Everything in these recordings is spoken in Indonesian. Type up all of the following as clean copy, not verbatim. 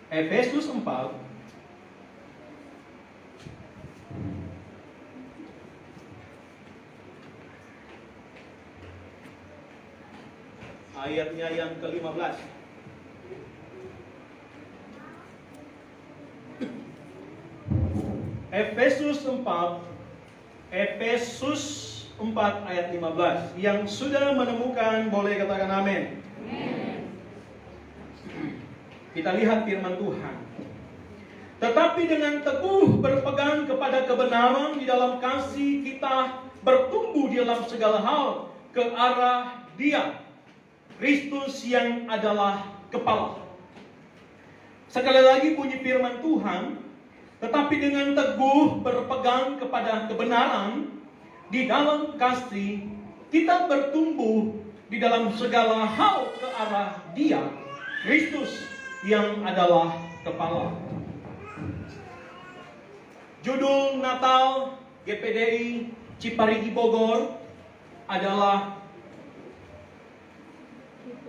Efesus 4 ayatnya yang ke-15. Efesus 4 ayat 15. Yang sudah menemukan boleh katakan amin. Kita lihat firman Tuhan. Tetapi dengan teguh berpegang kepada kebenaran di dalam kasih, kita bertumbuh di dalam segala hal ke arah Dia, Kristus yang adalah kepala. Sekali lagi bunyi firman Tuhan, tetapi dengan teguh berpegang kepada kebenaran di dalam kasih, kita bertumbuh di dalam segala hal ke arah Dia, Kristus yang adalah kepala. Judul Natal GPDI Ciparigi Bogor adalah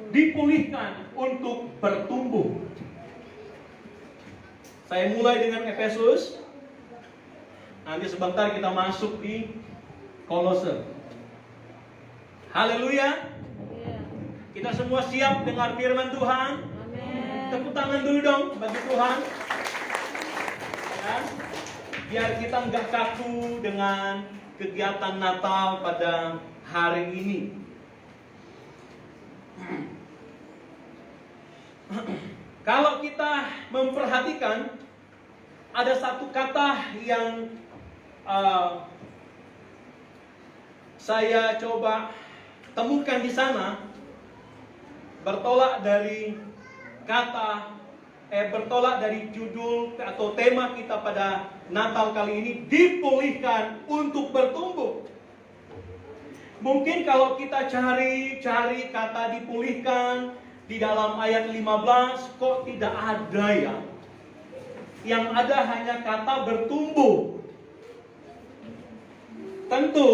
dipulihkan untuk bertumbuh. Saya mulai dengan Efesus. Nanti sebentar kita masuk di Kolose. Haleluya. Kita semua siap dengar firman Tuhan? Amin. Tepuk tangan dulu dong bagi Tuhan. Ya, biar kita nggak kaku dengan kegiatan Natal pada hari ini. Kalau kita memperhatikan, ada satu kata yang saya coba temukan di sana, bertolak dari judul atau tema kita pada Natal kali ini, dipulihkan untuk bertumbuh. Mungkin kalau kita cari kata dipulihkan di dalam ayat 15, kok tidak ada ya? Yang ada hanya kata bertumbuh. Tentu,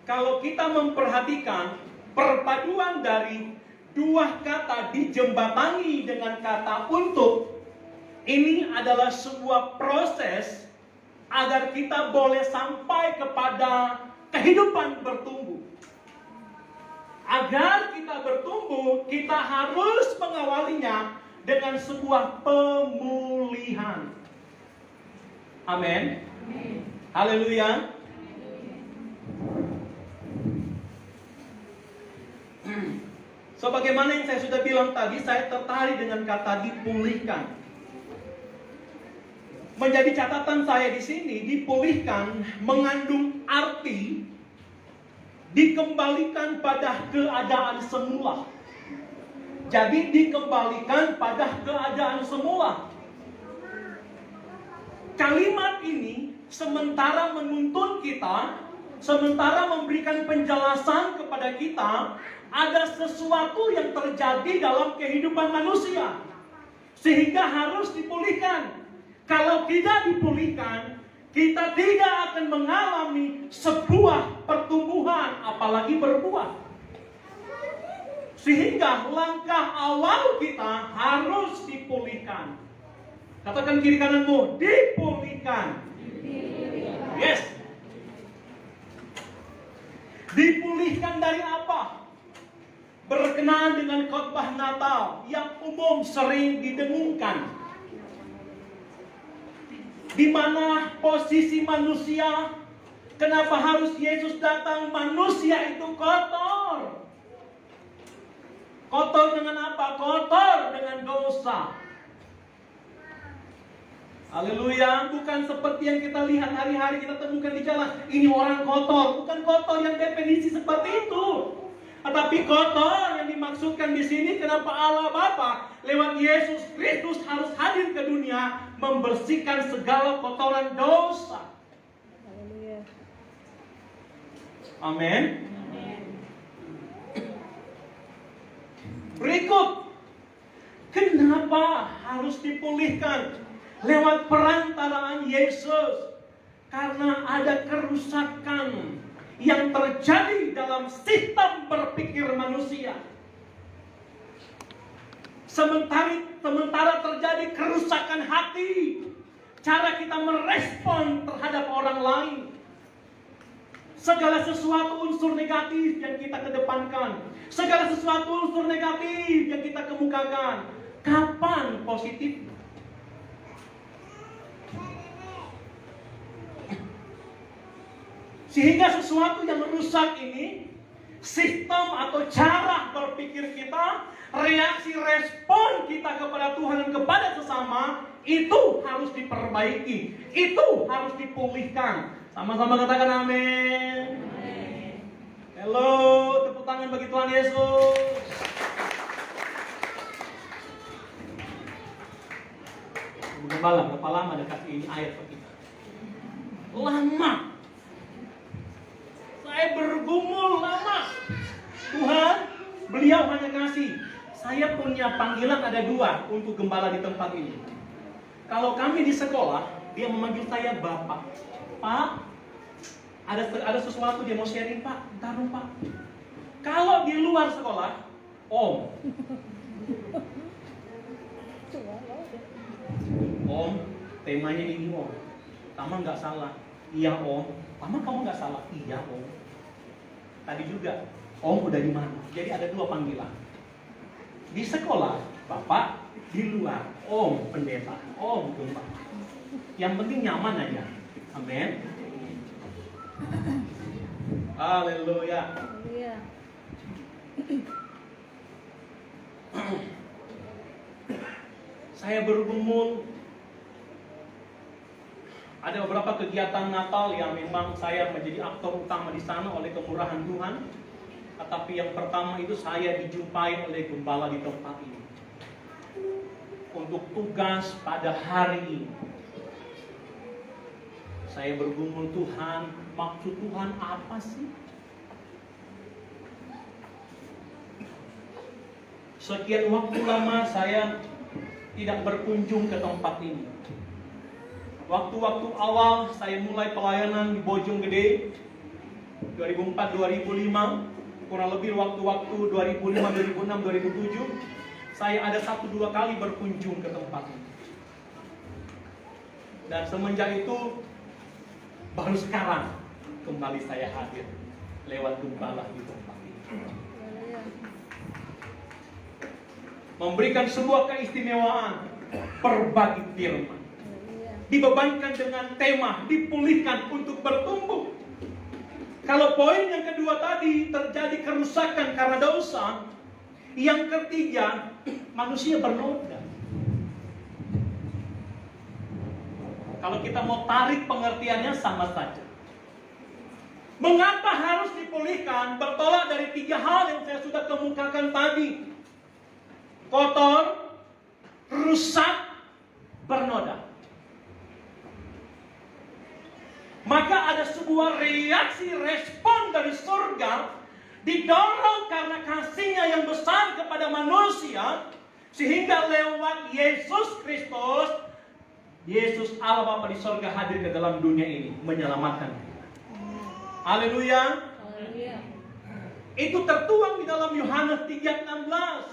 kalau kita memperhatikan perpaduan dari dua kata dijembatani dengan kata untuk, ini adalah sebuah proses agar kita boleh sampai kepada kehidupan bertumbuh. Agar kita bertumbuh, kita harus mengawalinya dengan sebuah pemulihan. Amin. Haleluya. So, bagaimana yang saya sudah bilang tadi, saya tertarik dengan kata dipulihkan. Menjadi catatan saya di sini, dipulihkan mengandung arti dikembalikan pada keadaan semula. Jadi dikembalikan pada keadaan semula. Kalimat ini sementara menuntun kita, sementara memberikan penjelasan kepada kita, ada sesuatu yang terjadi dalam kehidupan manusia sehingga harus dipulihkan. Kalau tidak dipulihkan, kita tidak akan mengalami sebuah pertumbuhan, apalagi berbuah. Sehingga langkah awal kita harus dipulihkan. Katakan kiri kananmu, dipulihkan. Yes. Dipulihkan dari apa? Berkenaan dengan khotbah Natal yang umum sering didengungkan. Di mana posisi manusia, kenapa harus Yesus datang? Manusia itu kotor. Kotor dengan apa? Kotor dengan dosa. Haleluya. Bukan seperti yang kita lihat hari-hari kita temukan di jalan. Ini orang kotor. Bukan kotor yang definisi seperti itu. Tetapi kotor yang dimaksudkan di sini, kenapa Allah Bapa lewat Yesus Kristus harus hadir ke dunia membersihkan segala kotoran dosa. Haleluya. Amin. Berikut, kenapa harus dipulihkan? Lewat perantaraan Yesus. Karena ada kerusakan yang terjadi dalam sistem berpikir manusia. Sementara terjadi kerusakan hati, cara kita merespon terhadap orang lain, segala sesuatu unsur negatif yang kita kedepankan, segala sesuatu unsur negatif yang kita kemukakan, kapan positif? Sehingga sesuatu yang rusak ini, sistem atau cara berpikir kita, reaksi respon kita kepada Tuhan dan kepada sesama, itu harus diperbaiki, itu harus dipulihkan. Sama-sama katakan amin. Halo, tepuk tangan bagi Tuhan Yesus. Gembala, berapa lama dekat ini air ke kita? Lama. Saya bergumul lama. Tuhan, beliau hanya kasih. Saya punya panggilan ada 2 untuk gembala di tempat ini. Kalau kami di sekolah, dia memanggil saya Bapak. Pak, ada sesuatu dia mau sharing, Pak. Bentar dong, Pak. Kalau di luar sekolah, Om. Om, temanya ini Om. Tama nggak salah. Iya Om. Tama kamu nggak salah. Iya Om. Tadi juga, Om udah di mana? Jadi ada 2 panggilan. Di sekolah, Bapak. Di luar, Om pendeta. Om gembala. Yang penting nyaman aja. Amin. Haleluya. Saya bergumul. Ada beberapa kegiatan Natal yang memang saya menjadi aktor utama di sana oleh kemurahan Tuhan. Tetapi yang pertama itu saya dijumpai oleh gembala di tempat ini untuk tugas pada hari ini. Saya bergumul, Tuhan, maksud Tuhan apa sih? Sekian waktu lama saya tidak berkunjung ke tempat ini. Waktu-waktu awal saya mulai pelayanan di Bojonggede 2004-2005, kurang lebih waktu-waktu 2005, 2006, 2007, saya ada 1-2 kali berkunjung ke tempat ini. Dan semenjak itu baru sekarang kembali saya hadir lewat gembala di tempat ini. Memberikan sebuah keistimewaan, berbagi firman. Dibebankan dengan tema dipulihkan untuk bertumbuh. Kalau poin yang kedua tadi terjadi kerusakan karena dosa, yang ketiga manusia bernoda. Kalau kita mau tarik pengertiannya sama saja. Mengapa harus dipulihkan? Bertolak dari 3 hal yang saya sudah kemukakan tadi. Kotor, rusak, bernoda. Maka ada sebuah reaksi respon dari surga, didorong karena kasihnya yang besar kepada manusia, sehingga lewat Yesus Kristus, Yesus Allah Bapa di surga hadir ke dalam dunia ini menyelamatkan. Haleluya. Itu tertuang di dalam Yohanes 3:16.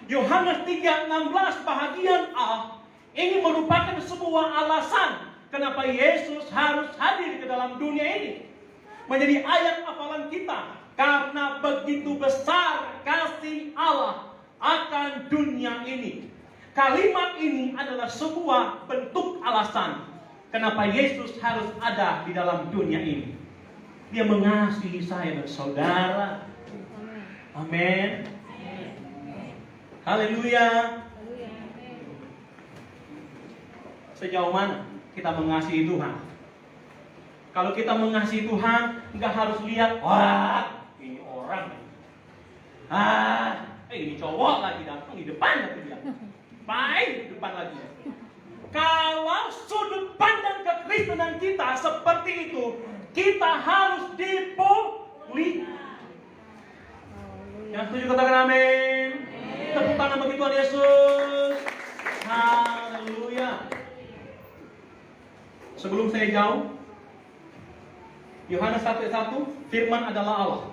Yohanes 3:16 bahagian A ini merupakan sebuah alasan kenapa Yesus harus hadir ke dalam dunia ini. Menjadi ayat hafalan kita. Karena begitu besar kasih Allah akan dunia ini. Kalimat ini adalah sebuah bentuk alasan kenapa Yesus harus ada di dalam dunia ini. Dia mengasihi saya dan saudara. Amin. Haleluya. Sejauh mana kita mengasihi Tuhan? Kalau kita mengasihi Tuhan, nggak harus lihat, wah, ini orang, ini cowok lagi datang di depan lagi dia, baik di depan lagi. Kalau sudut pandang kekristenan kita seperti itu, kita harus dipulihkan. Yang setuju katakan amin. Tepuk tangan bagi Tuhan Yesus. Haleluya. Sebelum saya jauh, Yohanes 1:1, firman adalah Allah.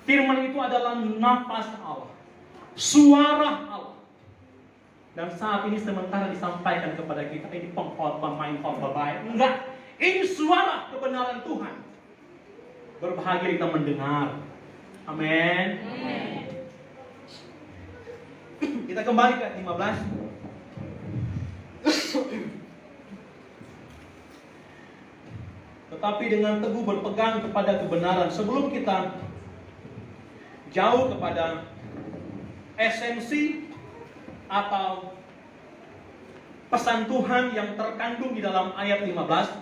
Firman itu adalah nafas Allah. suara Allah. Dan saat ini sementara disampaikan kepada kita, ini pemain khotbah baik. Enggak, ini suara kebenaran Tuhan. Berbahagia kita mendengar. Amin. Kita kembali ke 15. Tetapi dengan teguh berpegang kepada kebenaran. Sebelum kita jauh kepada esensi atau pesan Tuhan yang terkandung di dalam ayat 15,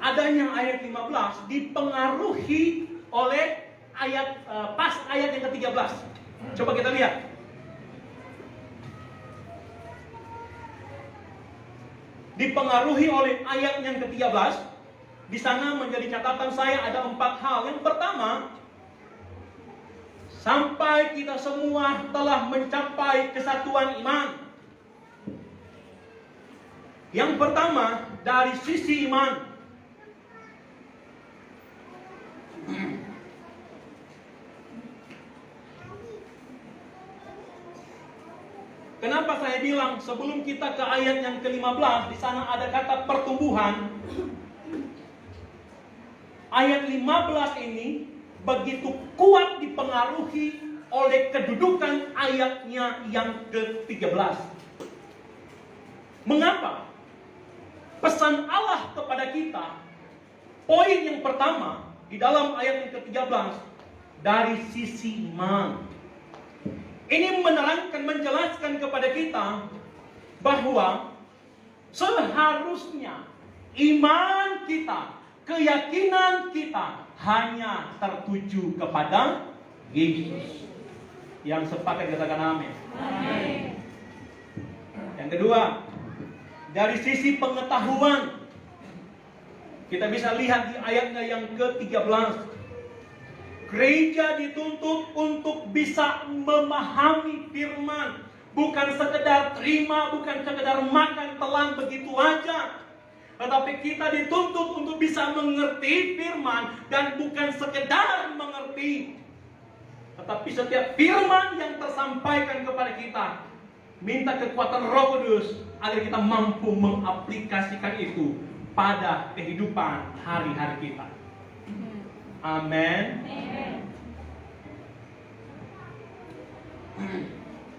adanya ayat 15 dipengaruhi oleh ayat yang ke-13. Coba kita lihat. Dipengaruhi oleh ayat yang ke-13. Di sana menjadi catatan saya ada 4 hal. Yang pertama, sampai kita semua telah mencapai kesatuan iman. Yang pertama, dari sisi iman. Kenapa saya bilang sebelum kita ke ayat yang ke-15, di sana ada kata pertumbuhan. Ayat 15 ini begitu kuat dipengaruhi oleh kedudukan ayatnya yang ke-13. Mengapa? Pesan Allah kepada kita, poin yang pertama di dalam ayat yang ke-13, dari sisi iman. Ini menerangkan, menjelaskan kepada kita bahwa seharusnya iman kita, keyakinan kita hanya tertuju kepada Yesus. Yang sepakat katakan amin. Amin. Yang kedua, dari sisi pengetahuan, kita bisa lihat di ayatnya yang ke-13. Gereja dituntut untuk bisa memahami firman. Bukan sekedar terima, bukan sekedar makan telan begitu aja. Tetapi kita dituntut untuk bisa mengerti firman. Dan bukan sekedar mengerti, tetapi setiap firman yang tersampaikan kepada kita, minta kekuatan Roh Kudus agar kita mampu mengaplikasikan itu pada kehidupan hari-hari kita. Amin.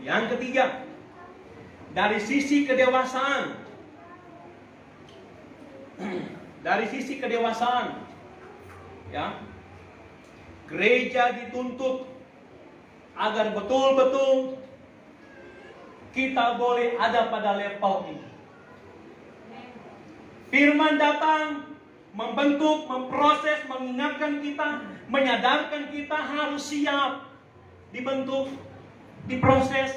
Yang ketiga, dari sisi kedewasaan. Dari sisi kedewasaan, ya, gereja dituntut agar betul-betul kita boleh ada pada level ini. Firman datang, membentuk, memproses, mengingatkan kita, menyadarkan kita harus siap dibentuk, diproses,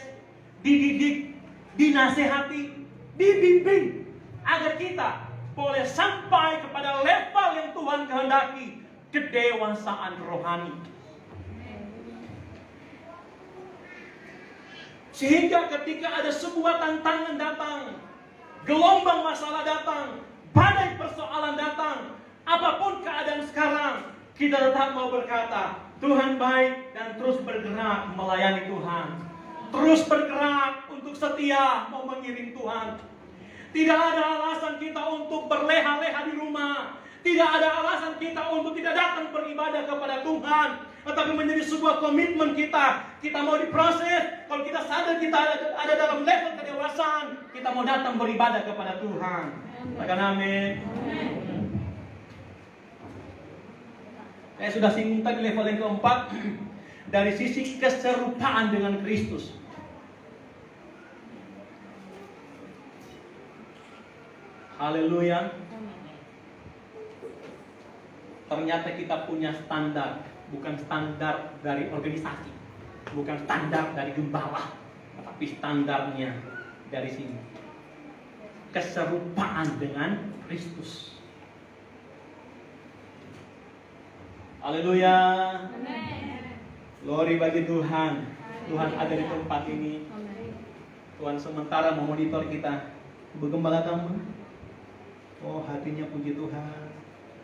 dididik, dinasehati, dibimbing, agar kita boleh sampai kepada level yang Tuhan kehendaki, kedewasaan rohani. Sehingga ketika ada sebuah tantangan datang, gelombang masalah datang, badai persoalan datang, apapun keadaan sekarang, kita tetap mau berkata, Tuhan baik, dan terus bergerak melayani Tuhan. Terus bergerak untuk setia mau mengiring Tuhan. Tidak ada alasan kita untuk berleha-leha di rumah. Tidak ada alasan kita untuk tidak datang beribadah kepada Tuhan. Tetapi menjadi sebuah komitmen kita. Kita mau diproses. Kalau kita sadar kita ada dalam level kedewasaan, kita mau datang beribadah kepada Tuhan. Katakan amin. Saya sudah singgung tadi level yang keempat. Dari sisi keserupaan dengan Kristus. Haleluya. Ternyata kita punya standar. Bukan standar dari organisasi, bukan standar dari gembala, tetapi standarnya dari sini. Keserupaan dengan Kristus. Haleluya. Glory bagi Tuhan. Tuhan ada di tempat ini. Tuhan sementara memonitor kita. Bergembala kamu? Oh, hatinya puji Tuhan.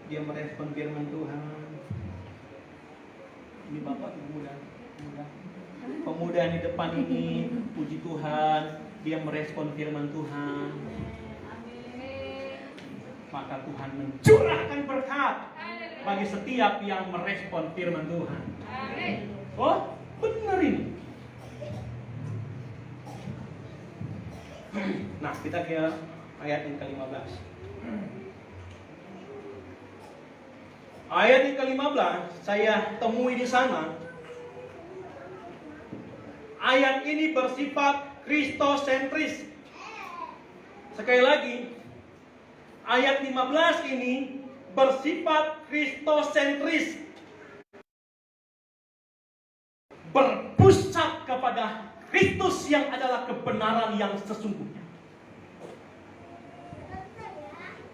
Dia merespon firman Tuhan. Ini Bapak mudah. pemuda di depan ini, puji Tuhan, dia merespon firman Tuhan. Maka Tuhan mencurahkan berkat bagi setiap yang merespon firman Tuhan. Oh, benar ini. Nah, kita ke ayat yang ke-15. Ayat yang ke-15 saya temui di sana. Ayat ini bersifat kristosentris. Sekali lagi, ayat 15 ini bersifat kristosentris. Berpusat kepada Kristus yang adalah kebenaran yang sesungguhnya.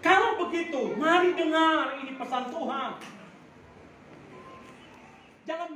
Kalau begitu, mari dengar ini pesan Tuhan. Jangan